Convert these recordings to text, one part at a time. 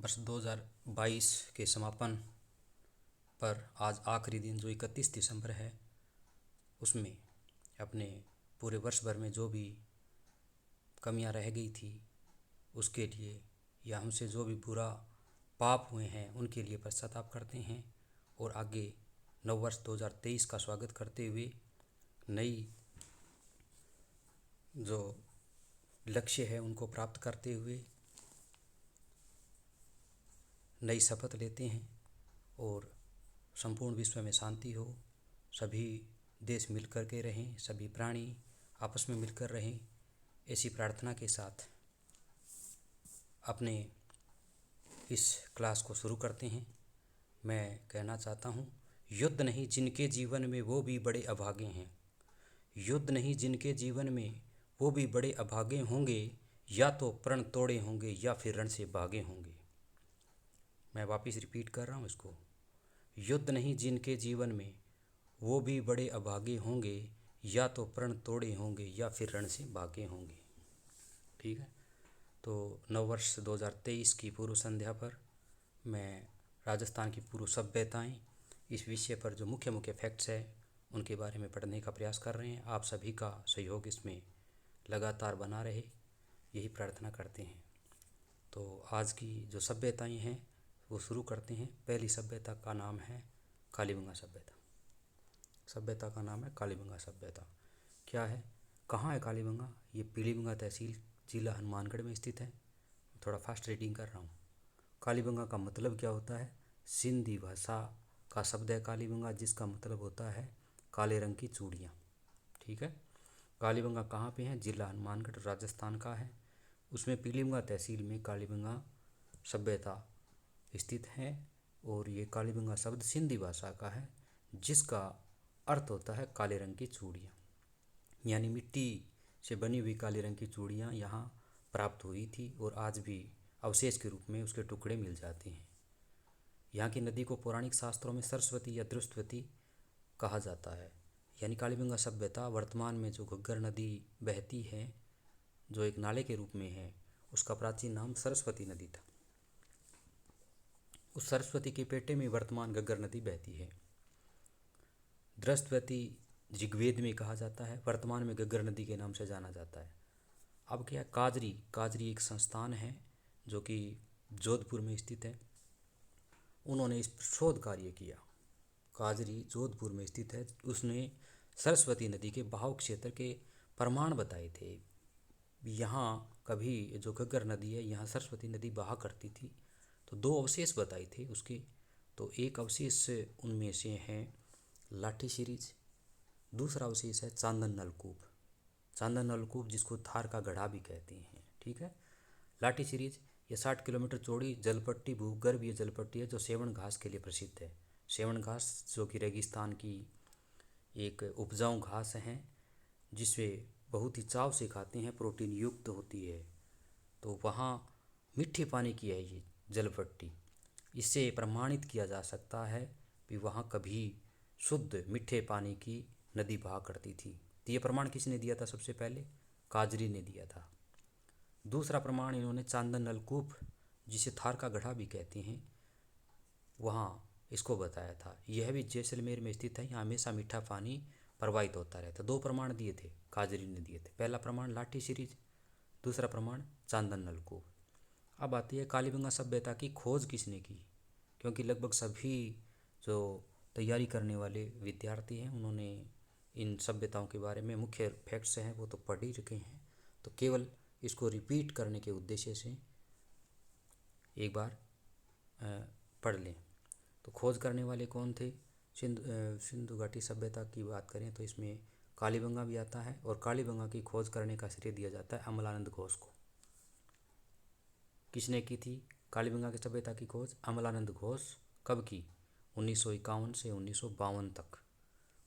वर्ष 2022 के समापन पर आज आखिरी दिन जो 31 दिसंबर है, उसमें अपने पूरे वर्ष भर में जो भी कमियां रह गई थी उसके लिए, या हमसे जो भी बुरा पाप हुए हैं उनके लिए पश्चाताप करते हैं और आगे नववर्ष 2023 का स्वागत करते हुए नई जो लक्ष्य है उनको प्राप्त करते हुए नई शपथ लेते हैं और संपूर्ण विश्व में शांति हो, सभी देश मिलकर के रहें, सभी प्राणी आपस में मिलकर रहें, ऐसी प्रार्थना के साथ अपने इस क्लास को शुरू करते हैं। मैं कहना चाहता हूँ, युद्ध नहीं जिनके जीवन में वो भी बड़े अभागे हैं, युद्ध नहीं जिनके जीवन में वो भी बड़े अभागे होंगे, या तो प्रण तोड़े होंगे या फिर रण से भागे होंगे। मैं वापस रिपीट कर रहा हूँ इसको, युद्ध नहीं जिनके जीवन में वो भी बड़े अभागे होंगे, या तो प्रण तोड़े होंगे या फिर रण से भागे होंगे। ठीक है, तो नववर्ष 2023 की पूर्व संध्या पर मैं राजस्थान की पूर्व सभ्यताएं, इस विषय पर जो मुख्य मुख्य फैक्ट्स है उनके बारे में पढ़ने का प्रयास कर रहे हैं। आप सभी का सहयोग इसमें लगातार बना रहे, यही प्रार्थना करते हैं। तो आज की जो सभ्यताएं हैं वो शुरू करते हैं। पहली सभ्यता का नाम है कालीबंगा सभ्यता। सभ्यता का नाम है कालीबंगा सभ्यता। क्या है, कहाँ है कालीबंगा? ये पीलीबंगा तहसील, जिला हनुमानगढ़ में स्थित है। थोड़ा फास्ट रीडिंग कर रहा हूँ। कालीबंगा का मतलब क्या होता है? सिंधी भाषा का शब्द है कालीबंगा, जिसका मतलब होता है काले रंग की चूड़ियाँ। ठीक है, कालीबंगा कहाँ पे है? जिला हनुमानगढ़ राजस्थान का है। उसमें पीलीबंगा तहसील में कालीबंगा सभ्यता स्थित है और ये कालीबंगा शब्द सिंधी भाषा का है, जिसका अर्थ होता है काले रंग की चूड़ियाँ। यानी मिट्टी से बनी हुई काले रंग की चूड़ियाँ यहाँ प्राप्त हुई थी और आज भी अवशेष के रूप में उसके टुकड़े मिल जाते हैं। यहाँ की नदी को पौराणिक शास्त्रों में सरस्वती या दृष्टवती कहा जाता है। यानी कालीबंगा सभ्यता वर्तमान में जो घग्गर नदी बहती है, जो एक नाले के रूप में है, उसका प्राचीन नाम सरस्वती नदी था। उस सरस्वती के पेटे में वर्तमान घग्गर नदी बहती है। दृष्टवती ऋग्वेद में कहा जाता है, वर्तमान में घग्गर नदी के नाम से जाना जाता है। अब क्या, काजरी एक संस्थान है जो कि जोधपुर में स्थित है। उन्होंने इस पर शोध कार्य किया। काजरी जोधपुर में स्थित है। उसने सरस्वती नदी के बहाव क्षेत्र के प्रमाण बताए थे। यहाँ कभी जो घग्गर नदी है, यहाँ सरस्वती नदी बहा करती थी। तो दो अवशेष बताए थे उसके। तो एक अवशेष उनमें से है लाठी सीरीज, दूसरा अवशेष है चांदन नलकूप। चांदन नलकूप जिसको थार का गढ़ा भी कहते हैं। ठीक है, लाठी सीरीज ये 60 किलोमीटर चौड़ी जलपट्टी, भूगर्भीय जलपट्टी है जो सेवन घास के लिए प्रसिद्ध है। सेवन घास जो कि रेगिस्तान की एक उपजाऊ घास है, जिसे बहुत ही चाव से खाते हैं, प्रोटीन युक्त होती है। तो वहाँ मीठे पानी की है ये जलपट्टी। इससे प्रमाणित किया जा सकता है कि वहाँ कभी शुद्ध मीठे पानी की नदी बहा करती थी। तो ये प्रमाण किसने दिया था? सबसे पहले काजरी ने दिया था। दूसरा प्रमाण इन्होंने चांदन नलकूप, जिसे थार का गढ़ा भी कहते हैं, वहाँ इसको बताया था। यह भी जैसलमेर में स्थित है। यहाँ हमेशा मीठा पानी प्रवाहित होता रहता। दो प्रमाण दिए थे, काजरी ने दिए थे। पहला प्रमाण लाठी सीरीज, दूसरा प्रमाण चांदन नलकूप। अब आती है कालीबंगा सभ्यता की खोज किसने की? क्योंकि लगभग सभी जो तैयारी करने वाले विद्यार्थी हैं उन्होंने इन सभ्यताओं के बारे में मुख्य फैक्ट्स हैं वो तो पढ़ ही रखे हैं। तो केवल इसको रिपीट करने के उद्देश्य से एक बार पढ़ लें। तो खोज करने वाले कौन थे? सिंधु घाटी सभ्यता की बात करें तो इसमें कालीबंगा भी आता है और कालीबंगा की खोज करने का श्रेय दिया जाता है अमलानंद घोष को। किसने की थी कालीबंगा की सभ्यता की खोज? अमलानंद घोष। कब की? 1951 से 1952 तक।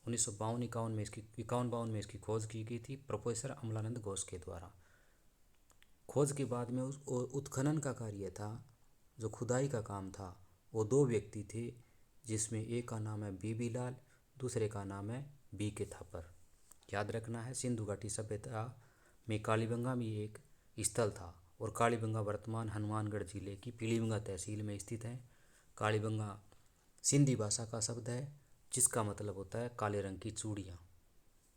1952-51 में इसकी 51-52 में इसकी खोज की गई थी प्रोफेसर अमलानंद घोष के द्वारा। खोज के बाद में उस उत्खनन का कार्य था, जो खुदाई का काम था, वो दो व्यक्ति थे, जिसमें एक का नाम है बीबी लाल, दूसरे का नाम है बी के थापर। याद रखना है, सिंधु घाटी सभ्यता में कालीबंगा भी एक स्थल था और कालीबंगा वर्तमान हनुमानगढ़ जिले की पीलीबंगा तहसील में स्थित है। कालीबंगा सिंधी भाषा का शब्द है जिसका मतलब होता है काले रंग की चूड़ियाँ।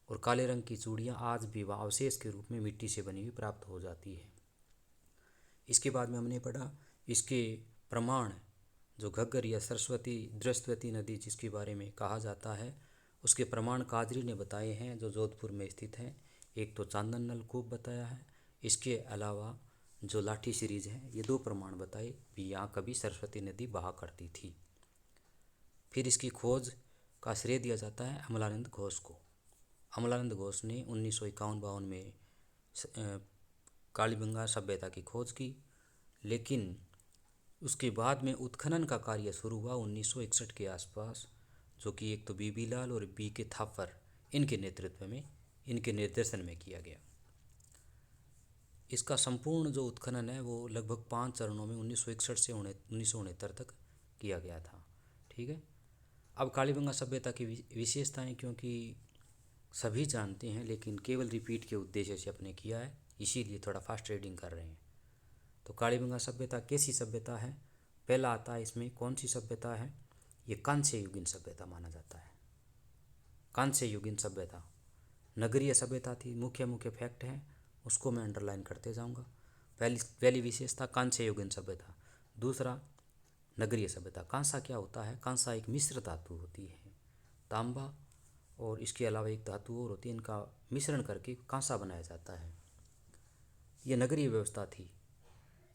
और काले रंग की चूड़ियाँ आज भी अवशेष के रूप में मिट्टी से बनी हुई प्राप्त हो जाती है। इसके बाद में हमने पढ़ा इसके प्रमाण, जो घग्गर या सरस्वती दृष्टवती नदी जिसके बारे में कहा जाता है, उसके प्रमाण काजरी ने बताए हैं जो जोधपुर में स्थित है। एक तो चांदन नलकूप बताया है, इसके अलावा जो लाठी सीरीज है, ये दो प्रमाण बताए भी यहाँ कभी सरस्वती नदी बहा करती थी। फिर इसकी खोज का श्रेय दिया जाता है अमलानंद घोष को। अमलानंद घोष ने 1951-52 में कालीबंगा सभ्यता की खोज की, लेकिन उसके बाद में उत्खनन का कार्य शुरू हुआ 1961 के आसपास, जो कि एक तो बीबी लाल और बी के थापर इनके नेतृत्व में, इनके निर्देशन में किया गया। इसका संपूर्ण जो उत्खनन है वो लगभग 5 चरणों में 1961 से 1969 तक किया गया था। ठीक है। अब कालीबंगा सभ्यता की विशेषताएं, क्योंकि सभी जानते हैं लेकिन केवल रिपीट के उद्देश्य से अपने किया है, इसीलिए थोड़ा फास्ट रीडिंग कर रहे हैं। तो कालीबंगा सभ्यता कैसी सभ्यता है? पहला आता है इसमें कौन सी सभ्यता है? ये कांस्य युगीन सभ्यता माना जाता है। कांस्य युगीन सभ्यता नगरीय सभ्यता थी। मुख्य मुख्य फैक्ट हैं उसको मैं अंडरलाइन करते जाऊंगा। पहली विशेषता कांस्य युगीन सभ्यता। दूसरा नगरीय सभ्यता। कांसा क्या होता है? कांसा एक मिश्र धातु होती है, तांबा और इसके अलावा एक धातु और होती है, इनका मिश्रण करके कांसा बनाया जाता है। यह नगरीय व्यवस्था थी।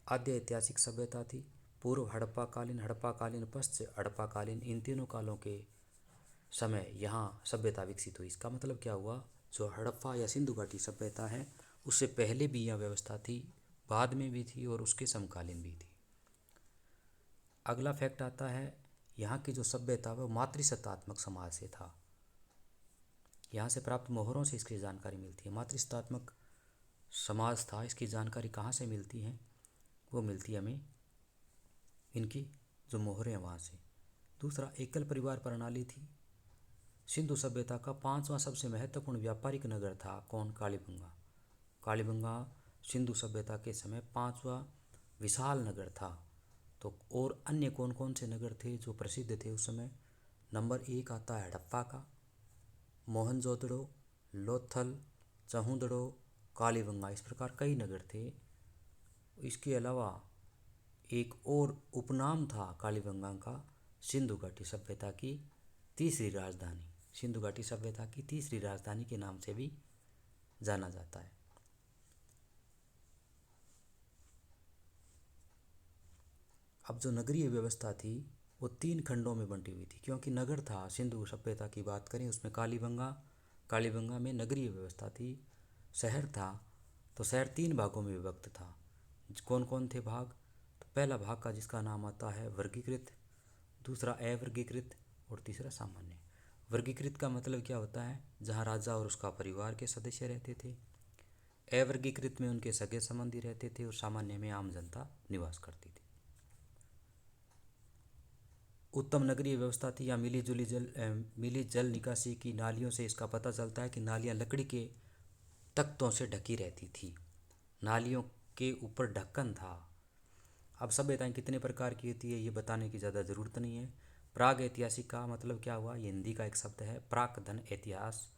आद्य ऐतिहासिक सभ्यता थी। पूर्व हड़प्पाकालीन पश्चिम हड़प्पाकालीन, इन तीनों कालों के समय यहाँ सभ्यता विकसित हुई। इसका मतलब क्या हुआ? जो हड़प्पा या सिंधु घाटी सभ्यता है उससे पहले भी यह व्यवस्था थी, बाद में भी थी और उसके समकालीन भी थी। अगला फैक्ट आता है यहाँ की जो सभ्यता वह मातृसत्तात्मक समाज से था। यहाँ से प्राप्त मोहरों से इसकी जानकारी मिलती है। मातृसत्तात्मक समाज था, इसकी जानकारी कहाँ से मिलती है? वो मिलती है हमें इनकी जो मोहरें हैं वहाँ से। दूसरा एकल परिवार प्रणाली थी। सिंधु सभ्यता का 5वां सबसे महत्वपूर्ण व्यापारिक नगर था कौन? कालीबंगा। कालीबंगा सिंधु सभ्यता के समय 5वां विशाल नगर था। तो और अन्य कौन कौन से नगर थे जो प्रसिद्ध थे उस समय? नंबर 1 आता है हड़प्पा का, मोहनजोदड़ो, लोथल, चहुंदड़ो, कालीबंगा, इस प्रकार कई नगर थे। इसके अलावा एक और उपनाम था कालीबंगा का, सिंधु घाटी सभ्यता की तीसरी राजधानी। सिंधु घाटी सभ्यता की तीसरी राजधानी के नाम से भी जाना जाता है। अब जो नगरीय व्यवस्था थी वो 3 खंडों में बंटी हुई थी, क्योंकि नगर था। सिंधु सभ्यता की बात करें उसमें कालीबंगा में नगरीय व्यवस्था थी। शहर था तो शहर 3 भागों में विभक्त था। कौन कौन थे भाग? तो पहला भाग का जिसका नाम आता है वर्गीकृत, दूसरा अवर्गीकृत और तीसरा सामान्य। वर्गीकृत का मतलब क्या होता है? जहाँ राजा और उसका परिवार के सदस्य रहते थे। अवर्गीकृत में उनके सगे संबंधी रहते थे और सामान्य में आम जनता निवास करती थी। उत्तम नगरीय व्यवस्था थी या मिली जल निकासी की नालियों से इसका पता चलता है कि नालियाँ लकड़ी के तख्तों से ढकी रहती थी। नालियों के ऊपर ढक्कन था। अब सभ्यताएं कितने प्रकार की होती है ये बताने की ज़्यादा ज़रूरत नहीं है। प्राग ऐतिहासिक का मतलब क्या हुआ? ये हिंदी का एक शब्द है, प्राक धन ऐतिहास,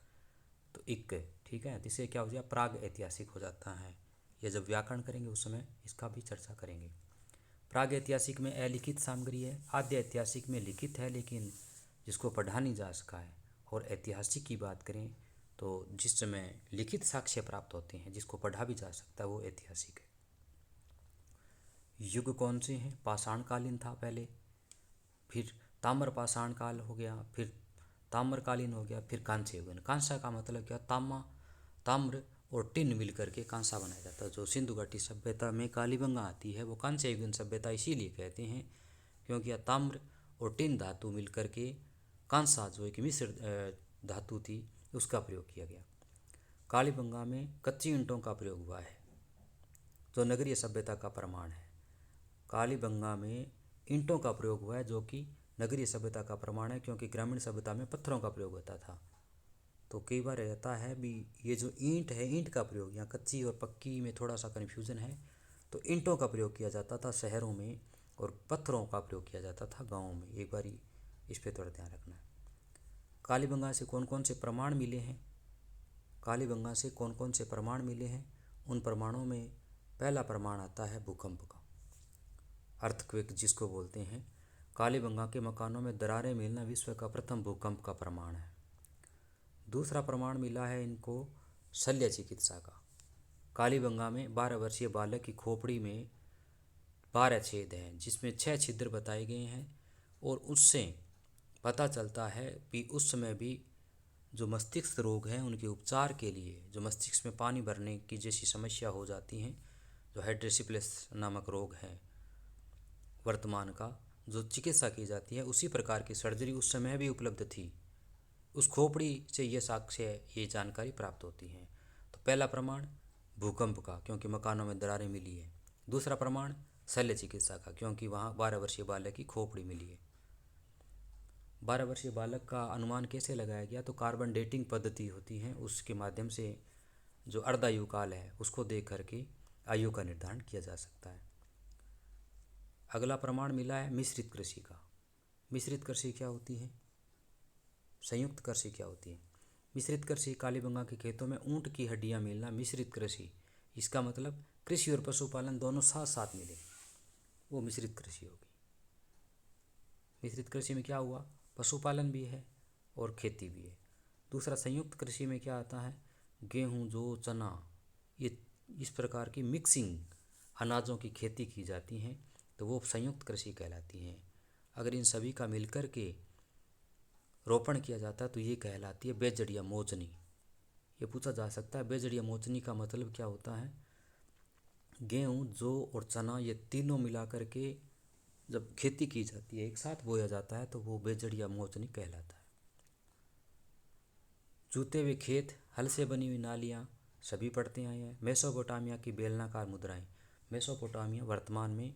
तो एक, ठीक है, जिससे क्या हो जाए प्राग ऐतिहासिक हो जाता है। यह जब व्याकरण करेंगे उस समय इसका भी चर्चा करेंगे। प्राग ऐतिहासिक में अलिखित सामग्री है, आद्य ऐतिहासिक में लिखित है लेकिन जिसको पढ़ा नहीं जा सका है। और ऐतिहासिक की बात करें तो जिस समय लिखित साक्ष्य प्राप्त होते हैं जिसको पढ़ा भी जा सकता है वो ऐतिहासिक है। युग कौन से हैं? पाषाणकालीन था पहले, फिर ताम्र पाषाण काल हो गया, फिर ताम्रकालीन हो गया, फिर कांस्य युगीन। कांसा का मतलब क्या? ताम्र और टिन मिल करके कांसा बनाया जाता है। जो सिंधु घाटी सभ्यता में कालीबंगा आती है वो कांस्य युगीन सभ्यता इसीलिए कहते हैं क्योंकि यह ताम्र और टिन धातु मिल करके कांसा जो एक मिश्र धातु थी उसका प्रयोग किया गया। कालीबंगा में कच्ची ईंटों का प्रयोग हुआ है जो नगरीय सभ्यता का प्रमाण है। कालीबंगा में ईंटों का प्रयोग हुआ है जो कि नगरीय सभ्यता का प्रमाण है, क्योंकि ग्रामीण सभ्यता में पत्थरों का प्रयोग होता था। तो कई बार रहता है भी ये जो ईंट है, ईंट का प्रयोग यहाँ कच्ची और पक्की में थोड़ा सा कन्फ्यूज़न है, तो ईंटों का प्रयोग किया जाता था शहरों में और पत्थरों का प्रयोग किया जाता था गाँवों में। एक बारी इस पर थोड़ा ध्यान रखना है। कालीबंगा से कौन कौन से प्रमाण मिले हैं? कालीबंगा से कौन कौन से प्रमाण मिले हैं? उन प्रमाणों में पहला प्रमाण आता है भूकंप का, अर्थक्वेक जिसको बोलते हैं। कालीबंगा के मकानों में दरारें मिलना विश्व का प्रथम भूकंप का प्रमाण है। दूसरा प्रमाण मिला है इनको शल्य चिकित्सा का। कालीबंगा में 12 वर्षीय बालक की खोपड़ी में 12 छेद हैं, जिसमें 6 छिद्र बताए गए हैं, और उससे पता चलता है कि उस समय भी जो मस्तिष्क रोग हैं उनके उपचार के लिए, जो मस्तिष्क में पानी भरने की जैसी समस्या हो जाती हैं, जो हाइड्रोसिप्लस नामक रोग है वर्तमान का, जो चिकित्सा की जाती है, उसी प्रकार की सर्जरी उस समय भी उपलब्ध थी। उस खोपड़ी से ये साक्ष्य, ये जानकारी प्राप्त होती है। तो पहला प्रमाण भूकंप का, क्योंकि मकानों में दरारें मिली है। दूसरा प्रमाण शल्य चिकित्सा का, क्योंकि वहाँ 12 वर्षीय बालक की खोपड़ी मिली है। 12 वर्षीय बालक का अनुमान कैसे लगाया गया? तो कार्बन डेटिंग पद्धति होती है, उसके माध्यम से जो अर्धायु काल है उसको देख करके आयु का निर्धारण किया जा सकता है। अगला प्रमाण मिला है मिश्रित कृषि का। मिश्रित कृषि क्या होती है? संयुक्त कृषि क्या होती है? मिश्रित कृषि कालीबंगा के खेतों में ऊंट की हड्डियां मिलना मिश्रित कृषि। इसका मतलब कृषि और पशुपालन दोनों साथ साथ मिले, वो मिश्रित कृषि होगी। मिश्रित कृषि में क्या हुआ? पशुपालन भी है और खेती भी है। दूसरा संयुक्त कृषि में क्या आता है? गेहूँ, जौ, चना, ये इस प्रकार की मिक्सिंग अनाजों की खेती की जाती है, तो वो संयुक्त कृषि कहलाती है। अगर इन सभी का मिलकर के रोपण किया जाता है तो ये कहलाती है बेजड़िया मोचनी। ये पूछा जा सकता है बेजड़िया मोचनी का मतलब क्या होता है? गेहूँ, जौ और चना ये तीनों मिलाकर के जब खेती की जाती है, एक साथ बोया जाता है, तो वो बेजड़िया मोचनी कहलाता है। जूते हुए खेत, हल से बनी हुई नालियाँ, सभी पढ़ते आए हैं। मेसोपोटामिया की बेलनाकार मुद्राएं। मेसोपोटामिया वर्तमान में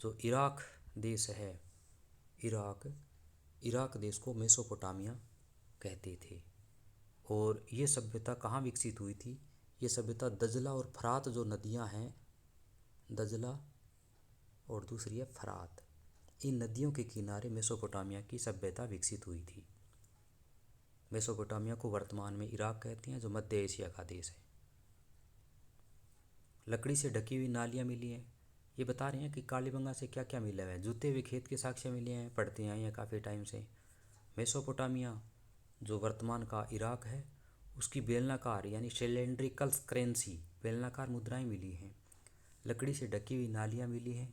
जो इराक देश है, इराक देश को मेसोपोटामिया कहते थे। और ये सभ्यता कहाँ विकसित हुई थी? ये सभ्यता दजला और फरात जो नदियाँ हैं, दजला और दूसरी है फरात, इन नदियों के किनारे मेसोपोटामिया की सभ्यता विकसित हुई थी। मेसोपोटामिया को वर्तमान में इराक कहते हैं, जो मध्य एशिया का देश है। लकड़ी से ढकी हुई नालियाँ मिली हैं। ये बता रहे हैं कि कालीबंगा से क्या क्या मिला है। जूते हुए खेत के साक्ष्य मिले हैं, पढ़ते आए हैं काफ़ी टाइम से। मेसोपोटामिया जो वर्तमान का इराक है, उसकी बेलनाकार यानी सिलेंड्रिकल करेंसी, बेलनाकार मुद्राएं मिली हैं। लकड़ी से ढकी हुई नालियाँ मिली हैं।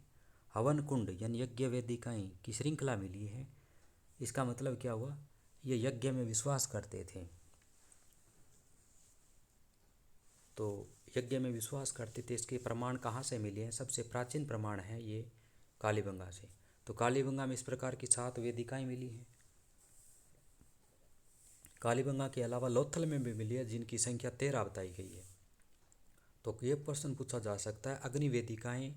हवन कुंड यानी यज्ञ वेदिकाएँ की श्रृंखला मिली है। इसका मतलब क्या हुआ? ये यज्ञ में विश्वास करते थे, तो यज्ञ में विश्वास करते थे। इसके प्रमाण कहाँ से मिले हैं? सबसे प्राचीन प्रमाण है ये कालीबंगा से। तो कालीबंगा में इस प्रकार की 7 वेदिकाएँ मिली हैं। कालीबंगा के अलावा लोथल में भी मिली है, जिनकी संख्या 13 बताई गई है। तो ये प्रश्न पूछा जा सकता है, अग्नि वेदिकाएँ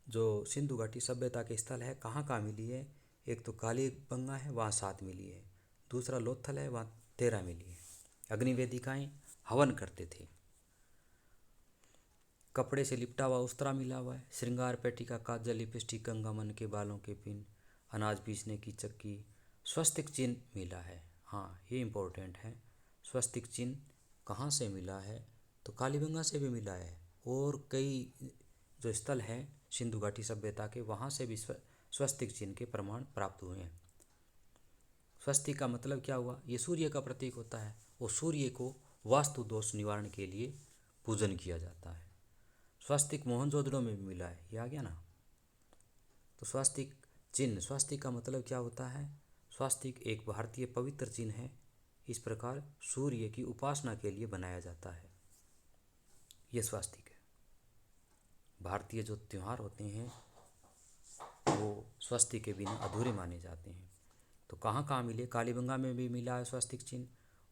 जो सिंधु घाटी सभ्यता के स्थल है, कहाँ कहाँ मिली है? एक तो कालीबंगा है, वहाँ 7 मिली है। दूसरा लोथल है, वहाँ 13 मिली है। अग्नि वेदिकाएँ हवन करते थे। कपड़े से लिपटा हुआ उस्तरा मिला हुआ है। श्रृंगार पेटी का काजल, लिपस्टिक, कंगन के बालों के पिन, अनाज पीसने की चक्की, स्वस्तिक चिन्ह मिला है। हाँ, ये इम्पोर्टेंट है। स्वस्तिक चिन्ह कहाँ से मिला है? तो कालीबंगा से भी मिला है, और कई जो स्थल हैं सिंधु घाटी सभ्यता के, वहाँ से भी स्वस्तिक चिन्ह के प्रमाण प्राप्त हुए हैं। स्वस्तिक का मतलब क्या हुआ? ये सूर्य का प्रतीक होता है, और सूर्य को वास्तु दोष निवारण के लिए पूजन किया जाता है। स्वस्तिक मोहनजोदड़ो में भी मिला है, ये आ गया ना। तो स्वस्तिक चिन्ह, स्वस्तिक का मतलब क्या होता है? स्वस्तिक एक भारतीय पवित्र चिन्ह है। इस प्रकार सूर्य की उपासना के लिए बनाया जाता है, ये स्वस्तिक है। भारतीय जो त्यौहार होते हैं वो स्वस्तिक के बिना अधूरे माने जाते हैं। तो कहाँ कहाँ मिले? कालीबंगा में भी मिला है स्वस्तिक चिन्ह,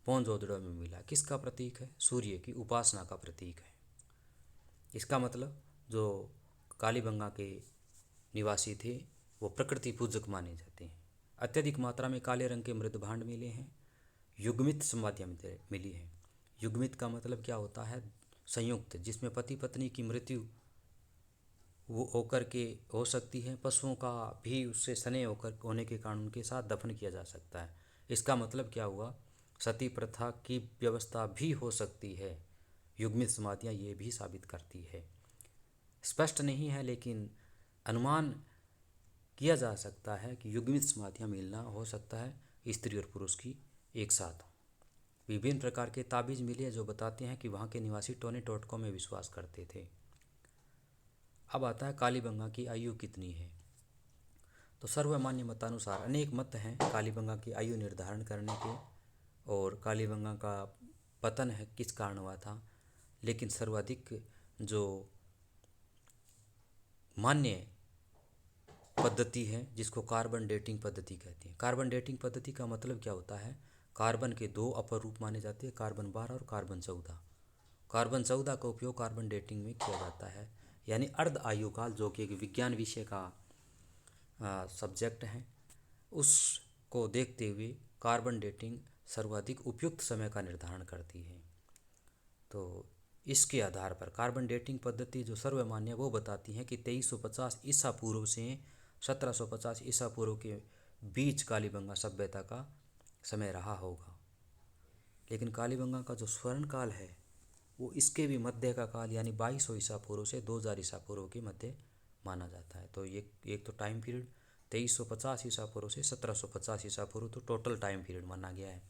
मोहनजोदड़ो में मिला। किसका प्रतीक है? सूर्य की उपासना का प्रतीक है। इसका मतलब जो कालीबंगा के निवासी थे वो प्रकृति पूजक माने जाते हैं। अत्यधिक मात्रा में काले रंग के मृद भांड मिले हैं। युग्मित समाधियाँ मिली हैं। युग्मित का मतलब क्या होता है? संयुक्त, जिसमें पति पत्नी की मृत्यु वो होकर के हो सकती है, पशुओं का भी उससे स्नेह होकर होने के कारण उनके साथ दफन किया जा सकता है। इसका मतलब क्या हुआ, सती प्रथा की व्यवस्था भी हो सकती है, युग्मित समाधियाँ ये भी साबित करती है। स्पष्ट नहीं है लेकिन अनुमान किया जा सकता है कि युग्मित समाधियाँ मिलना हो सकता है स्त्री और पुरुष की एक साथ। विभिन्न प्रकार के ताबीज़ मिले जो बताते हैं कि वहाँ के निवासी टोने टोटकों में विश्वास करते थे। अब आता है कालीबंगा की आयु कितनी है। तो सर्वमान्य मतानुसार अनेक मत हैं कालीबंगा की आयु निर्धारण करने के और कालीबंगा का पतन है किस कारण हुआ था, लेकिन सर्वाधिक जो मान्य पद्धति है जिसको कार्बन डेटिंग पद्धति कहते हैं। कार्बन डेटिंग पद्धति का मतलब क्या होता है, कार्बन के दो अपर रूप माने जाते हैं, कार्बन 12 और कार्बन 14। कार्बन 14 का उपयोग कार्बन डेटिंग में किया जाता है, यानी अर्ध आयुकाल जो कि एक विज्ञान विषय का सब्जेक्ट है, उसको देखते हुए कार्बन डेटिंग सर्वाधिक उपयुक्त समय का निर्धारण करती है। तो इसके आधार पर कार्बन डेटिंग पद्धति जो सर्वमान्य वो बताती है कि 2350 ईसा पूर्व से 1750 ईसा पूर्व के बीच कालीबंगा सभ्यता का समय रहा होगा। लेकिन कालीबंगा का जो स्वर्ण काल है वो इसके भी मध्य का काल यानी 2200 ईसा पूर्व से 2000 ईसा पूर्व के मध्य माना जाता है। तो ये एक तो टाइम पीरियड 2350 ईसा पूर्व से 1750 ईसा पूर्व, तो टोटल टाइम पीरियड माना गया है,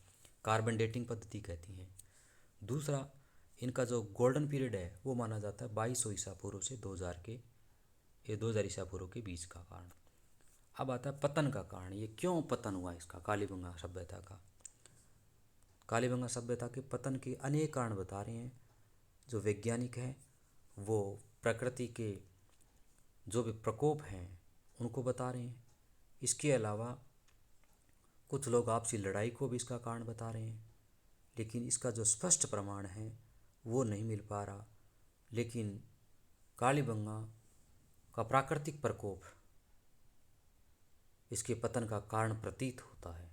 कार्बन डेटिंग पद्धति कहती है। दूसरा, इनका जो गोल्डन पीरियड है वो माना जाता है 2200 ईसा पूर्व से 2000 ईसा पूर्व के बीच का कारण। अब आता है पतन का कारण, ये क्यों पतन हुआ इसका कालीबंगा सभ्यता का। कालीबंगा सभ्यता के पतन के अनेक कारण बता रहे हैं जो वैज्ञानिक हैं, वो प्रकृति के जो भी प्रकोप हैं उनको बता रहे हैं। इसके अलावा कुछ लोग आपसी लड़ाई को भी इसका कारण बता रहे हैं, लेकिन इसका जो स्पष्ट प्रमाण है वो नहीं मिल पा रहा। लेकिन कालीबंगा का प्राकृतिक प्रकोप इसके पतन का कारण प्रतीत होता है।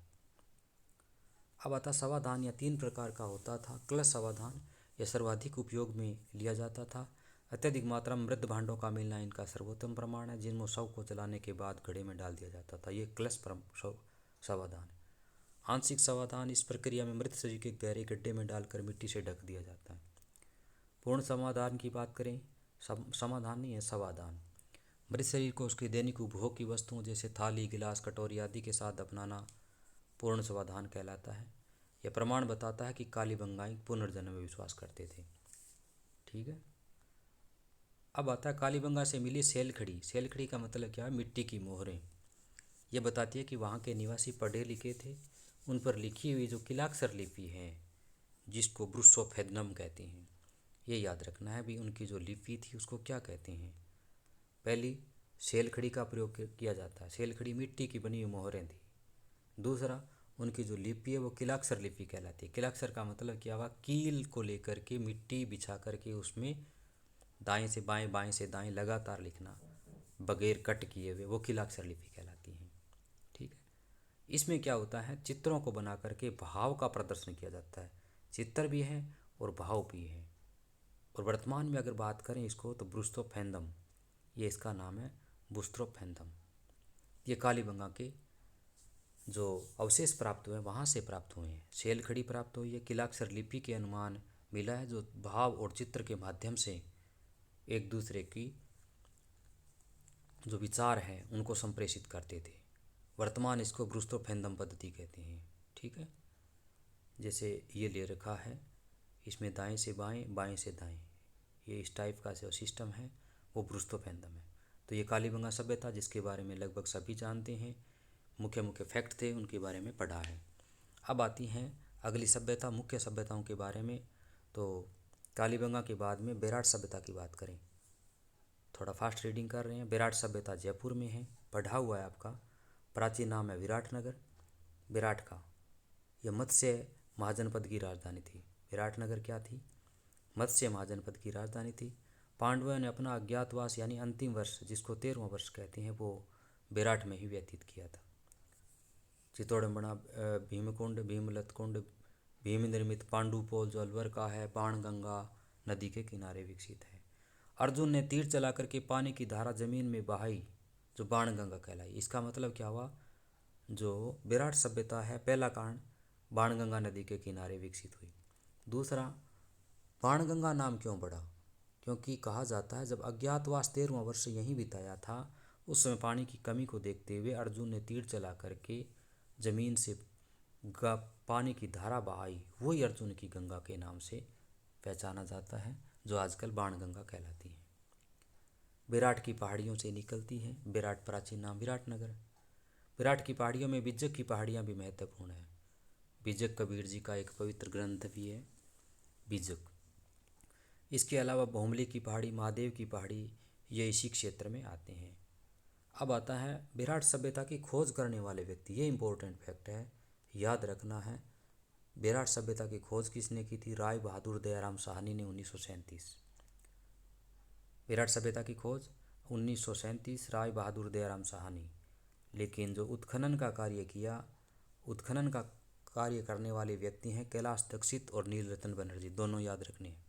अब आता समाधान या 3 प्रकार का होता था। क्लश समाधान यह सर्वाधिक उपयोग में लिया जाता था। अत्यधिक मात्रा में मृत भांडों का मिलना इनका सर्वोत्तम प्रमाण है, जिनमें शव को जलाने के बाद घड़े में डाल दिया जाता था। ये क्लश समाधान। आंशिक समाधान, इस प्रक्रिया में मृत शरीर के गहरे गड्ढे में डालकर मिट्टी से ढक दिया जाता है। पूर्ण समाधान की बात करें, समाधान नहीं है समाधान, मृत शरीर को उसके दैनिक उपभोग की वस्तुओं जैसे थाली, गिलास, कटोरी आदि के साथ दफनाना पूर्ण समाधान कहलाता है। यह प्रमाण बताता है कि कालीबंगाई पुनर्जन्म में विश्वास करते थे। ठीक है। अब आता है कालीबंगा से मिली सेलखड़ी। सेलखड़ी का मतलब क्या है, मिट्टी की मोहरें। यह बताती है कि वहाँ के निवासी पढ़े लिखे थे। उन पर लिखी हुई जो किलाक्षर लिपि है जिसको ब्रुसोफेदनम कहते हैं, ये याद रखना है भी उनकी जो लिपि थी उसको क्या कहते हैं। पहली, सेलखड़ी का प्रयोग किया जाता है। सेलखड़ी मिट्टी की बनी हुई मोहरें थी। दूसरा, उनकी जो लिपि है वो किलाक्षर लिपि कहलाती है। किलाक्षर का मतलब क्या हुआ, कील को लेकर के मिट्टी बिछा करके उसमें दाएं से बाएं, बाएं से दाएं लगातार लिखना बगैर कट किए हुए, वो किलाक्षर लिपि कहलाती है। ठीक है। इसमें क्या होता है, चित्रों को बना करके भाव का प्रदर्शन किया जाता है। चित्र भी है और भाव भी है। और वर्तमान में अगर बात करें इसको तो ब्रुस्तोफेंदम, ये इसका नाम है, बुस्त्रोफेंदम। ये कालीबंगा के जो अवशेष प्राप्त हुए वहाँ से प्राप्त हुए हैं। सेलखड़ी प्राप्त हुई है, किलाक्षर लिपि के अनुमान मिला है जो भाव और चित्र के माध्यम से एक दूसरे की जो विचार हैं उनको संप्रेषित करते थे। वर्तमान इसको ब्रुस्तोफेंदम पद्धति कहते हैं। ठीक है। जैसे ये ले रखा है, इसमें दाएं से बाएं, बाएं से दाएं, ये इस टाइप का जो सिस्टम है वो ब्रुस्तोफेंदम है। तो ये कालीबंगा सभ्यता जिसके बारे में लगभग सभी जानते हैं, मुख्य मुख्य फैक्ट थे उनके बारे में पढ़ा है। अब आती हैं अगली सभ्यता, मुख्य सभ्यताओं के बारे में। तो कालीबंगा के बाद में बेराट सभ्यता की बात करें, थोड़ा फास्ट रीडिंग कर रहे हैं। बेराट सभ्यता जयपुर में है, पढ़ा हुआ है आपका। प्राचीन नाम है विराटनगर। बेराट का यह मत्स्य महाजनपद की राजधानी थी। विराटनगर क्या थी, मत्स्य महाजनपद की राजधानी थी। पांडवों ने अपना अज्ञातवास यानी अंतिम वर्ष जिसको 13वां वर्ष कहते हैं वो बेराट में ही व्यतीत किया था। चित्तौड़गढ़, भीमकुंड, भीमलतकुंड, भीम निर्मित पांडुपोल जो अलवर का है, बाणगंगा नदी के किनारे विकसित है। अर्जुन ने तीर चला करके पानी की धारा जमीन में बहाई, जो बाणगंगा कहलाई। इसका मतलब क्या हुआ, जो विराट सभ्यता है पहला कांड बाणगंगा नदी के किनारे विकसित हुई। दूसरा, बाणगंगा नाम क्यों पड़ा, क्योंकि कहा जाता है जब अज्ञातवास 13वां वर्ष यहीं बिताया था, उस समय पानी की कमी को देखते हुए अर्जुन ने तीर चला करके जमीन से पानी की धारा बहाई, वही अर्जुन की गंगा के नाम से पहचाना जाता है, जो आजकल बाणगंगा कहलाती है। विराट की पहाड़ियों से निकलती है। विराट प्राचीन नाम विराट नगर। विराट की पहाड़ियों में बिज्जक की पहाड़ियाँ भी महत्वपूर्ण है। बिज्जक कबीर जी का एक पवित्र ग्रंथ भी है बिज्जक। इसके अलावा भोमली की पहाड़ी, महादेव की पहाड़ी, ये इसी क्षेत्र में आते हैं। अब आता है विराट सभ्यता की खोज करने वाले व्यक्ति। ये इंपॉर्टेंट फैक्ट है, याद रखना है। विराट सभ्यता की खोज किसने की थी? राय बहादुर दयाराम साहनी ने 1937। विराट सभ्यता की खोज 1937 राय बहादुर दयाराम साहनी। लेकिन जो उत्खनन का कार्य किया, उत्खनन का कार्य करने वाले व्यक्ति हैं कैलाश दीक्षित और नीलरतन बनर्जी, दोनों याद रखने हैं।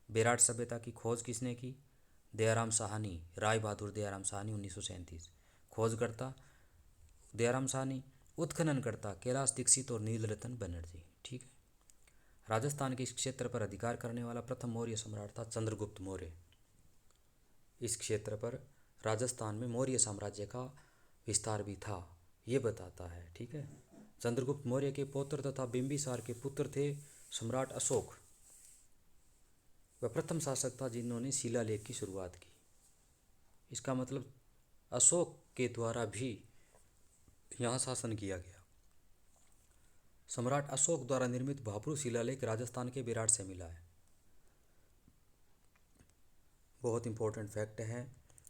विराट सभ्यता की खोज किसने की? दयाराम साहनी, राय बहादुर दयाराम साहनी 1937। खोजकर्ता दयाराम साहनी, उत्खनन करता कैलाश दीक्षित और नीलरतन बनर्जी। ठीक है। राजस्थान के इस क्षेत्र पर अधिकार करने वाला प्रथम मौर्य सम्राट था चंद्रगुप्त मौर्य। इस क्षेत्र पर राजस्थान में मौर्य साम्राज्य का विस्तार भी था, ये बताता है। ठीक है। चंद्रगुप्त मौर्य के पौत्र तथा बिंबिसार के पुत्र थे सम्राट अशोक। वह प्रथम शासक था जिन्होंने शिलालेख की शुरुआत की। इसका मतलब अशोक के द्वारा भी यहाँ शासन किया गया। सम्राट अशोक द्वारा निर्मित भाभरू शिलालेख राजस्थान के विराट से मिला है। बहुत इंपॉर्टेंट फैक्ट है।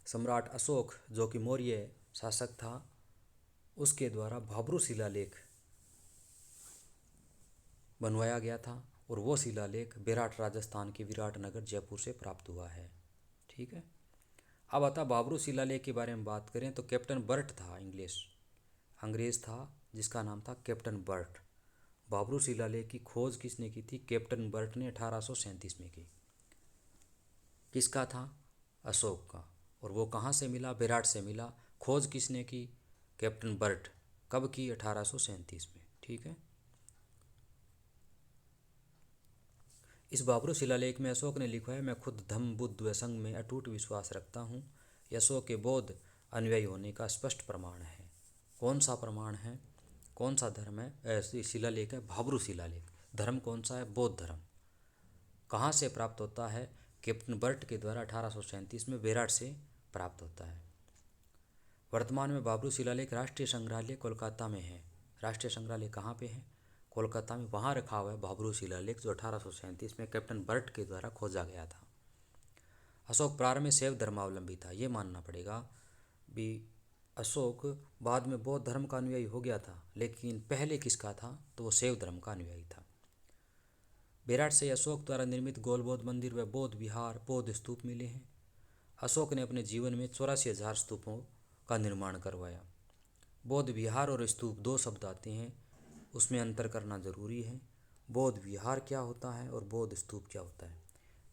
सम्राट अशोक जो कि मौर्य शासक था, उसके द्वारा भाभरू शिलालेख बनवाया गया था और वो शिलालेख विराट राजस्थान के विराट नगर जयपुर से प्राप्त हुआ है। ठीक है। अब आता भाभरू शिलालेख के बारे में बात करें तो कैप्टन बर्ट था, अंग्रेज था जिसका नाम था कैप्टन बर्ट। भाभरू शिलालेख की खोज किसने की थी? कैप्टन बर्ट ने 1837 में की। किसका था? अशोक का। और वो कहाँ से मिला? विराट से मिला। खोज किसने की? Captain Burt. कब की? 1837 में। ठीक है। इस भाभरू शिलालेख में अशोक ने लिखा है, मैं खुद धम्म बुद्ध व संघ में अटूट विश्वास रखता हूँ। यह अशोक के बौद्ध अनुयायी होने का स्पष्ट प्रमाण है। कौन सा प्रमाण है? कौन सा धर्म है? ऐसी शिलालेख है भाभरू शिलालेख। धर्म कौन सा है? बौद्ध धर्म। कहाँ से प्राप्त होता है? कैप्टन बर्ट के द्वारा 1837 में विराट से प्राप्त होता है। वर्तमान में भाभरू शिलालेख राष्ट्रीय संग्रहालय कोलकाता में है। राष्ट्रीय संग्रहालय कहाँ पे है? कोलकाता में। वहाँ रखा हुआ है भाभरू शिलालेख, जो 1837 में कैप्टन बर्ट के द्वारा खोजा गया था। अशोक प्रारंभ में शैव धर्मावलंबी था, ये मानना पड़ेगा भी। अशोक बाद में बौद्ध धर्म का अनुयायी हो गया था, लेकिन पहले किसका था? तो वो शैव धर्म का अनुयायी था। विराट से अशोक द्वारा निर्मित गौलबौद्ध मंदिर व बौद्ध विहार, बौद्ध स्तूप मिले हैं। अशोक ने अपने जीवन में 84,000 स्तूपों का निर्माण करवाया। बौद्ध विहार और स्तूप दो शब्द आते हैं, उसमें अंतर करना जरूरी है। बौद्ध विहार क्या होता है और बौद्ध स्तूप क्या होता है?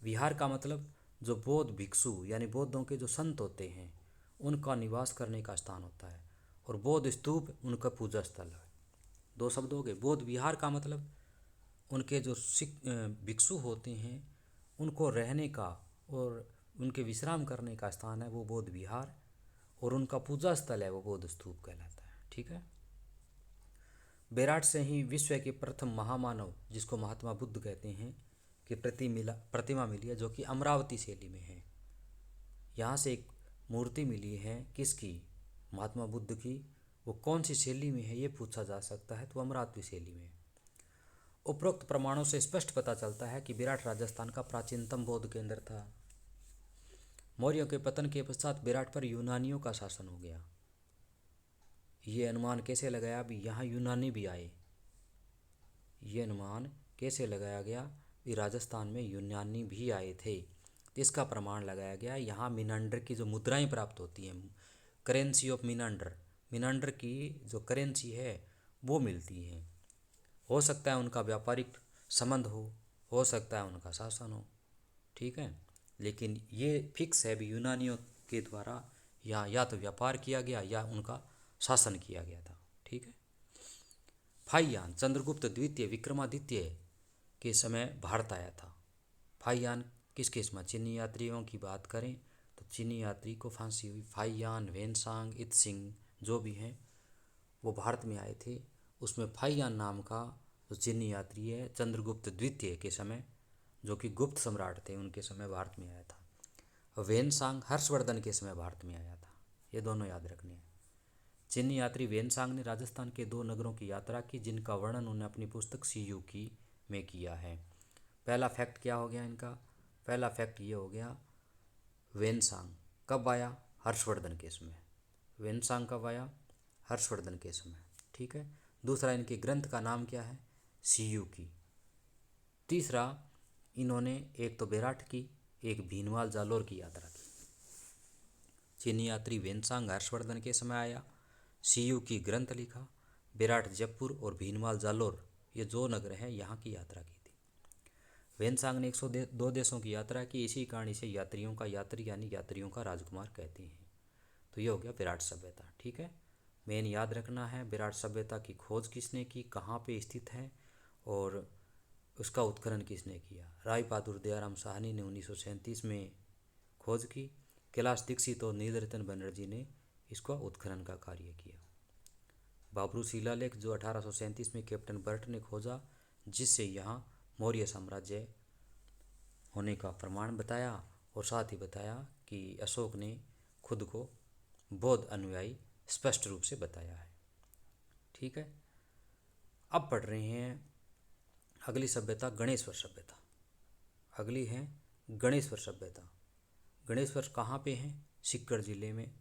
विहार का मतलब जो बौद्ध भिक्षु यानी बौद्धों के जो संत होते हैं, उनका निवास करने का स्थान होता है, और बौद्ध स्तूप उनका पूजा स्थल है। दो शब्द हो गए। बौद्ध विहार का मतलब उनके जो भिक्षु होते हैं, उनको रहने का और उनके विश्राम करने का स्थान है वो बौद्ध विहार, और उनका पूजा स्थल है वो बौद्ध स्तूप कहलाता है। ठीक है। विराट से ही विश्व के प्रथम महामानव, जिसको महात्मा बुद्ध कहते हैं, की प्रतिमा मिली है, जो कि अमरावती शैली में है। यहाँ से एक मूर्ति मिली है, किसकी? महात्मा बुद्ध की। वो कौन सी शैली में है ये पूछा जा सकता है, तो अमरावती शैली में। उपरोक्त प्रमाणों से स्पष्ट पता चलता है कि विराट राजस्थान का प्राचीनतम बौद्ध केंद्र था। मौर्यों के पतन के पश्चात विराट पर यूनानियों का शासन हो गया। ये अनुमान कैसे लगाया? अभी यहाँ यूनानी भी आए। ये अनुमान कैसे लगाया गया? भी राजस्थान में यूनानी भी आए थे। इसका प्रमाण लगाया गया यहाँ मीनांडर की जो मुद्राएं प्राप्त होती हैं, करेंसी ऑफ मीनांडर की जो करेंसी है वो मिलती है। हो सकता है उनका व्यापारिक संबंध हो सकता है उनका शासन हो। ठीक है। लेकिन ये फिक्स है भी यूनानियों के द्वारा यहाँ या तो व्यापार किया गया या उनका शासन किया गया था। ठीक है। फाहियान चंद्रगुप्त द्वितीय विक्रमादित्य के समय भारत आया था। फाहियान किस किस में चीनी यात्रियों की बात करें तो चीनी यात्री को फांसी हुई। फाहियान, वेनसांग, इत्सिंग जो भी हैं वो भारत में आए थे। उसमें फाहियान नाम का जो चीनी यात्री है चंद्रगुप्त द्वितीय के समय, जो कि गुप्त सम्राट थे, उनके समय भारत में आया था। वेनसांग हर्षवर्धन के समय भारत में आया था। ये दोनों याद रखने हैं। चीनी यात्री वेनसांग ने राजस्थान के 2 नगरों की यात्रा की जिनका वर्णन उन्होंने अपनी पुस्तक सीयू की में किया है। पहला फैक्ट क्या हो गया इनका? पहला फैक्ट ये हो गया, वेनसांग कब आया? हर्षवर्धन के समय। वेनसांग कब आया? हर्षवर्धन के समय। ठीक है। दूसरा, इनके ग्रंथ का नाम क्या है? सीयू की। तीसरा, इन्होंने एक तो बेराट की, एक भीनमाल जालोर की यात्रा की। चीनी यात्री वेनसांग हर्षवर्धन के समय आया, सीयू की ग्रंथ लिखा, बेराट जयपुर और भीनमाल जालोर ये 2 नगर हैं यहाँ की यात्रा की थी। वेनसांग ने 102 देशों की यात्रा की। इसी कारण इसे यात्रियों का यात्री यानी यात्रियों का राजकुमार कहते हैं। तो ये हो गया विराट सभ्यता। ठीक है। मेन याद रखना है विराट सभ्यता की खोज किसने की, कहाँ पे स्थित है और उसका उत्खनन किसने किया। राय बहादुर दयाराम साहनी ने 1937 में खोज की। कैलाश दीक्षित और नीलरतन बनर्जी ने इसका उत्खनन का कार्य किया। बाबरू शिलालेख जो 1837 में कैप्टन बर्ट ने खोजा, जिससे यहाँ मौर्य साम्राज्य होने का प्रमाण बताया और साथ ही बताया कि अशोक ने खुद को बौद्ध अनुयायी स्पष्ट रूप से बताया है। ठीक है। अब पढ़ रहे हैं अगली सभ्यता गणेश्वर सभ्यता। अगली है गणेश्वर सभ्यता। गणेश्वर कहाँ पे है? सीकर जिले में।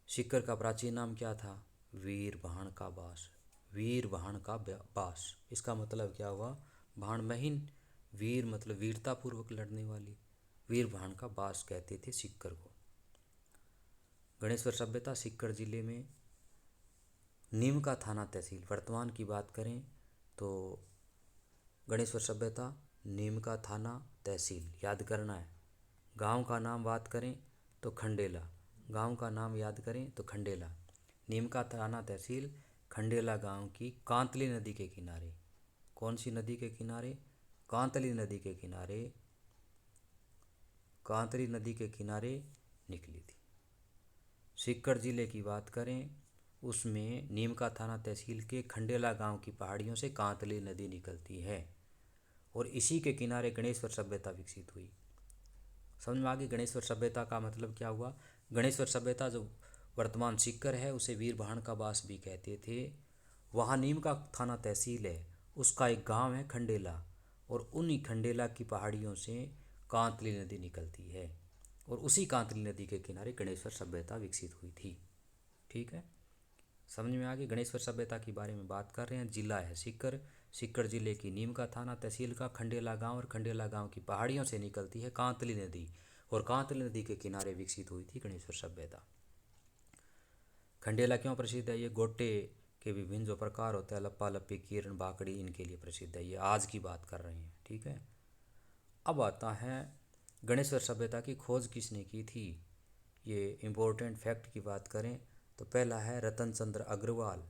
सीकर का प्राचीन नाम क्या था? वीर भाण का बास। वीर भाण का बास, इसका मतलब क्या हुआ? भाण महीन, वीर मतलब वीरता पूर्वक लड़ने वाली, वीर भाण का बास कहते थे सीकर को। गणेश्वर सभ्यता सीकर जिले में नीमका थाना तहसील, वर्तमान की बात करें तो गणेश्वर सभ्यता नीमका थाना तहसील याद करना है। गांव का नाम बात करें तो खंडेला, गांव का नाम याद करें तो खंडेला। नीमका थाना तहसील खंडेला गांव की कांतली नदी के किनारे। कौन सी नदी के किनारे? कांतली नदी के किनारे, कांतली नदी के किनारे निकली थी। सीकर जिले की बात करें उसमें नीमका थाना तहसील के खंडेला गांव की पहाड़ियों से कांतली नदी निकलती है और इसी के किनारे गणेश्वर सभ्यता विकसित हुई। समझ में आ गई? गणेश्वर सभ्यता का मतलब क्या हुआ? गणेश्वर सभ्यता जो वर्तमान सीकर है उसे वीर भाण का बास भी कहते थे। वहाँ नीमका थाना तहसील है, उसका एक गांव है खंडेला और उन्हीं खंडेला की पहाड़ियों से कांतली नदी निकलती है और उसी कांतली नदी के किनारे गणेश्वर सभ्यता विकसित हुई थी। ठीक है। समझ में आ गई? गणेश्वर सभ्यता के बारे में बात कर रहे हैं। जिला है सीकर, सीकर जिले की नीमका थाना तहसील का खंडेला गांव और खंडेला गांव की पहाड़ियों से निकलती है कांतली नदी और कांतली नदी के किनारे विकसित हुई थी गणेश्वर सभ्यता। खंडेला क्यों प्रसिद्ध है? ये गोटे के विभिन्न जो प्रकार होते हैं, लप्पा लप्पी, किरण, बाकड़ी, इनके लिए प्रसिद्ध है। ये आज की बात कर रहे हैं। ठीक है। अब आता है गणेश्वर सभ्यता की खोज किसने की थी। ये इम्पोर्टेंट फैक्ट की बात करें तो पहला है रतन चंद्र अग्रवाल।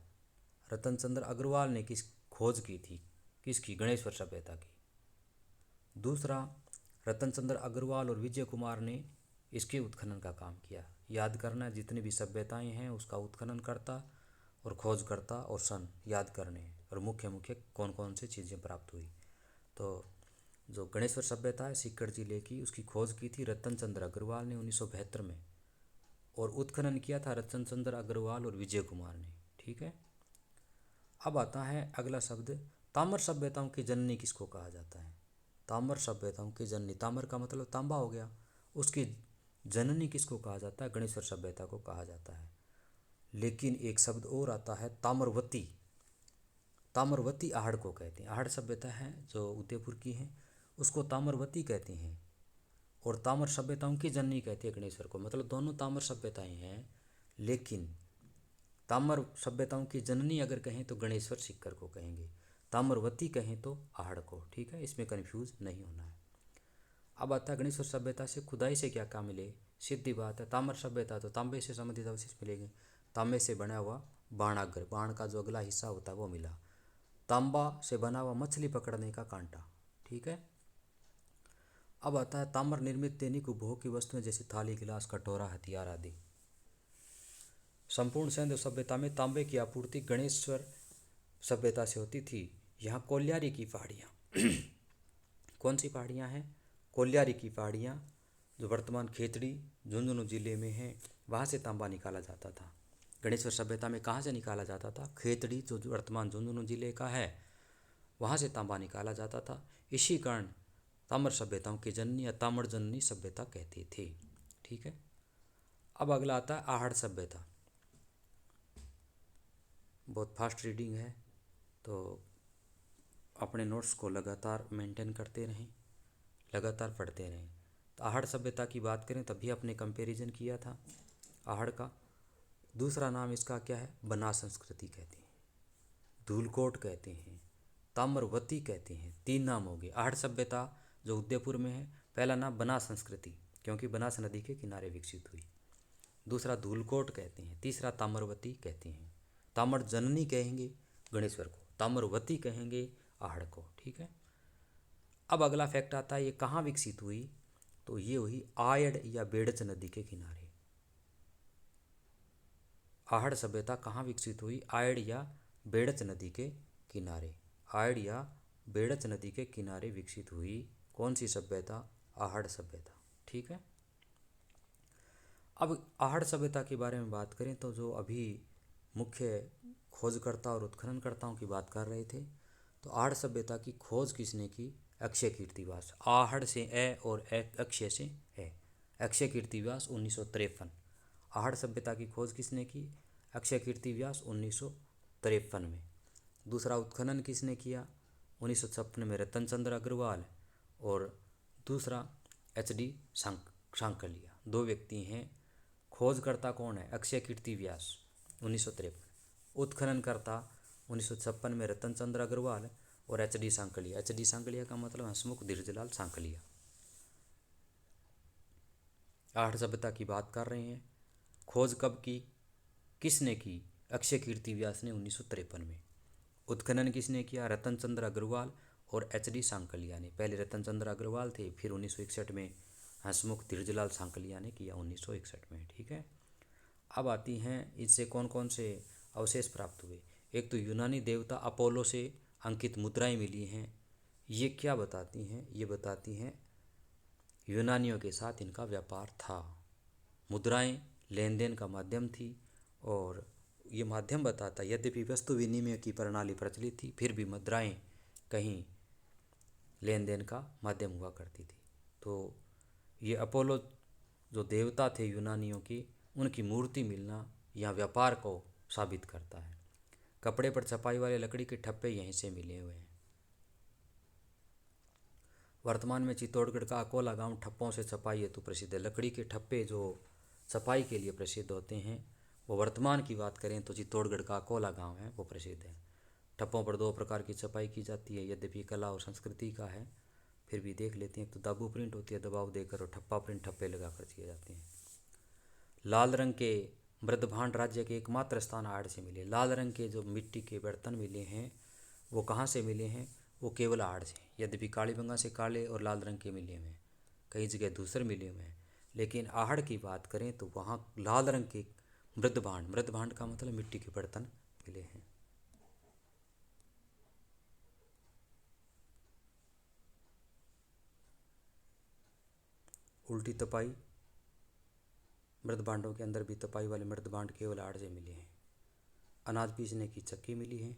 रतन चंद्र अग्रवाल ने किस खोज की थी? किसकी? गणेश्वर सभ्यता की। दूसरा, रतन चंद्र अग्रवाल और विजय कुमार ने इसके उत्खनन का काम किया। याद करना, जितनी भी सभ्यताएं हैं उसका उत्खनन करता और खोज करता और सन याद करने और मुख्य मुख्य कौन कौन सी चीज़ें प्राप्त हुई। तो जो गणेश्वर सभ्यता है सीकर जिले की, उसकी खोज की थी रतन चंद्र अग्रवाल ने 1972 में और उत्खनन किया था रतन चंद्र अग्रवाल और विजय कुमार ने। ठीक है। अब आता है अगला शब्द, ताम्र सभ्यताओं की जननी किसको कहा जाता है? ताम्र सभ्यताओं की जननी, ताम्र का मतलब तांबा हो गया, उसकी जननी किसको कहा जाता है? गणेश्वर सभ्यता को कहा जाता है। लेकिन एक शब्द और आता है ताम्रवती। ताम्रवती आहड़ को कहते हैं। आहड़ सभ्यता है जो उदयपुर की है, उसको ताम्रवती कहते हैं और ताम्र सभ्यताओं की जननी कहते हैं गणेश्वर को। मतलब दोनों ताम्र सभ्यताएं हैं, लेकिन ताम्र सभ्यताओं की जननी अगर कहें तो गणेश्वर सीकर को कहेंगे, ताम्रवती कहें तो आहड़ को। ठीक है। इसमें कन्फ्यूज नहीं होना है। अब आता है गणेश्वर सभ्यता से खुदाई से क्या क्या मिले, सीधी बात है। ताम्र सभ्यता तो तांबे से संबंधित अवशेष मिलेंगे, तांबे से बना हुआ बाणागर, बाण का जो अगला हिस्सा होता है वो मिला। तांबा से बना हुआ मछली पकड़ने का कांटा, ठीक है। अब आता है ताम्र निर्मित दैनिक उपभोग की वस्तुएं जैसे थाली, गिलास, कटोरा, हथियार आदि। संपूर्ण सिंधु सभ्यता में तांबे की आपूर्ति गणेश्वर सभ्यता से होती थी। यहाँ कोल्यारी की पहाड़ियाँ कौन सी पहाड़ियाँ हैं? कोल्यारी की पहाड़ियाँ, जो वर्तमान खेतड़ी झुंझुनू जिले में है, वहाँ से तांबा निकाला जाता था। गणेश्वर सभ्यता में कहाँ से निकाला जाता था? खेतड़ी, जो वर्तमान झुंझुनू जिले का है, वहाँ से तांबा निकाला जाता था। इसी कारण ताम्र सभ्यताओं की जननी या ताम्र जननी सभ्यता कहते थे, ठीक है। अब अगला आता है आहड़ सभ्यता। बहुत फास्ट रीडिंग है, तो अपने नोट्स को लगातार मेंटेन करते रहें, लगातार पढ़ते रहें। तो आहड़ सभ्यता की बात करें तभी अपने कंपैरिजन किया था आहड़ का। दूसरा नाम इसका क्या है? बना संस्कृति कहते हैं, धूलकोट कहते हैं, ताम्रवती कहते हैं। 3 नाम हो गए। आहड़ सभ्यता जो उदयपुर में है, पहला नाम बना संस्कृति, क्योंकि बनास नदी के किनारे विकसित हुई। दूसरा धूलकोट कहते हैं, तीसरा ताम्रवती कहते हैं। ताम्र जननी कहेंगे गणेश्वर को, ताम्रवती कहेंगे आहड़ को, ठीक है। अब अगला फैक्ट आता है ये कहाँ विकसित हुई, तो ये हुई आयड़ या बेड़च नदी के किनारे। आहड़ सभ्यता कहाँ विकसित हुई? आयड़ या बेड़च नदी के किनारे। आयड़ या बेड़च नदी के किनारे विकसित हुई कौन सी सभ्यता? आहड़ सभ्यता, ठीक है। अब आहड़ सभ्यता के बारे में बात करें तो जो अभी मुख्य खोजकर्ता और उत्खननकर्ताओं की बात कर रहे थे, तो आहड़ सभ्यता की खोज किसने की? अक्षय कीर्तिवास। आहड़ से ए और अक्षय से ए, अक्षय कीर्तिवास 1953। आहड़ सभ्यता की खोज किसने की? अक्षय कीर्तिवास 1953 में। दूसरा उत्खनन किसने किया? 1956 में रतन चंद्र अग्रवाल, और दूसरा HD सांकलिया। 2 व्यक्ति हैं। खोजकर्ता कौन है? अक्षय कीर्तिवास 1953, उत्खननकर्ता 1956 में रतन चंद्र अग्रवाल और HD सांकलिया। HD सांकलिया का मतलब हंसमुख धीरजलाल सांकलिया। आहड़ सभ्यता की बात कर रहे हैं। खोज कब की, किसने की? अक्षय कीर्तिवास ने 1953 में। उत्खनन किसने किया? रतन चंद्र अग्रवाल और HD सांकलिया ने। पहले रतन चंद्र अग्रवाल थे, फिर 1961 में हंसमुख धीरजलाल सांकलिया ने किया 1961 में, ठीक है। अब आती हैं इससे कौन कौन से अवशेष प्राप्त हुए। एक तो यूनानी देवता अपोलो से अंकित मुद्राएं मिली हैं। ये क्या बताती हैं? ये बताती हैं यूनानियों के साथ इनका व्यापार था। मुद्राएं लेन देन का माध्यम थी, और ये माध्यम बताता, यद्यपि वस्तु विनिमय की प्रणाली प्रचलित थी, फिर भी मुद्राएं कहीं लेन देन का माध्यम हुआ करती थी। तो ये अपोलो जो देवता थे यूनानियों की, उनकी मूर्ति मिलना यहाँ व्यापार को साबित करता है। कपड़े पर छपाई वाले लकड़ी के ठप्पे यहीं से मिले हुए हैं। वर्तमान में चित्तौड़गढ़ का अकोला गांव ठप्पों से छपाई हेतु प्रसिद्ध है। लकड़ी के ठप्पे जो छपाई के लिए प्रसिद्ध होते हैं, वो वर्तमान की बात करें तो चित्तौड़गढ़ का अकोला गांव है, वो प्रसिद्ध है। ठप्पों पर 2 प्रकार की छपाई की जाती है, यद्यपि कला और संस्कृति का है, फिर भी देख लेते हैं। तो दाबू प्रिंट होती है दबाव देकर, और ठप्पा प्रिंट ठप्पे लगाकर किए जाते हैं। लाल रंग के मृदभांड राज्य के एकमात्र स्थान आहड़ से मिले। लाल रंग के जो मिट्टी के बर्तन मिले हैं वो कहाँ से मिले हैं? वो केवल आहड़ से। यद्यपि कालीबंगा से काले और लाल रंग के मिले हुए हैं, कई जगह दूसरे मिले हुए हैं, लेकिन आहड़ की बात करें तो वहाँ लाल रंग के मृदभांड, मृदभांड का मतलब मिट्टी के बर्तन मिले हैं। उल्टी तपाई, मृदभांडों के अंदर भी तपाई वाले मृदभांड केवल आहड़ से मिले हैं। अनाज पीसने की चक्की मिली है,